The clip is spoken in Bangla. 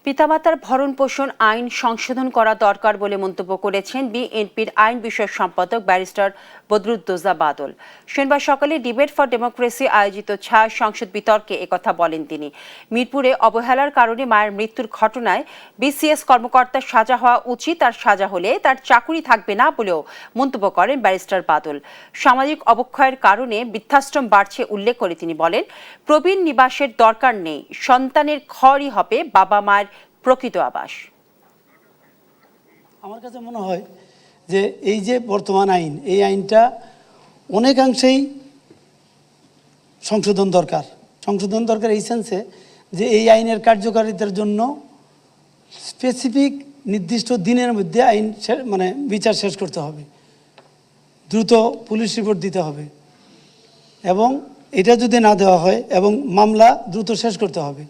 পিতামাতার ভরণ পোষণ আইন সংশোধন করা দরকার বলে মন্তব্য করেছেন বিএনপির আইন বিষয়ক সম্পাদক ব্যারিস্টার বদরুদ্দোজা বাদল। শনিবার সকালে ডিবেট ফর ডেমোক্রেসি আয়োজিত ছায়া সংসদ বিতর্কে একথা বলেন তিনি। মিরপুরে অবহেলার কারণে মায়ের মৃত্যুর ঘটনায় বিসিএস কর্মকর্তার সাজা হওয়া উচিত, আর সাজা হলে তার চাকুরি থাকবে না বলেও মন্তব্য করেন ব্যারিস্টার বাদল। সামাজিক অবক্ষয়ের কারণে বৃদ্ধাশ্রম বাড়ছে উল্লেখ করে তিনি বলেন, প্রবীণ নিবাসের দরকার নেই, সন্তানের ঘরই হবে বাবা মায়ের প্রকৃত আবাস। আমার কাছে মনে হয় যে এই যে বর্তমান আইন, এই আইনটা অনেকাংশেই সংশোধন দরকার এই সেন্সে যে এই আইনের কার্যকারিতার জন্য স্পেসিফিক নির্দিষ্ট দিনের মধ্যে আইন বিচার শেষ করতে হবে, দ্রুত পুলিশ রিপোর্ট দিতে হবে এবং এটা যদি না দেওয়া হয় এবং মামলা দ্রুত শেষ করতে হবে।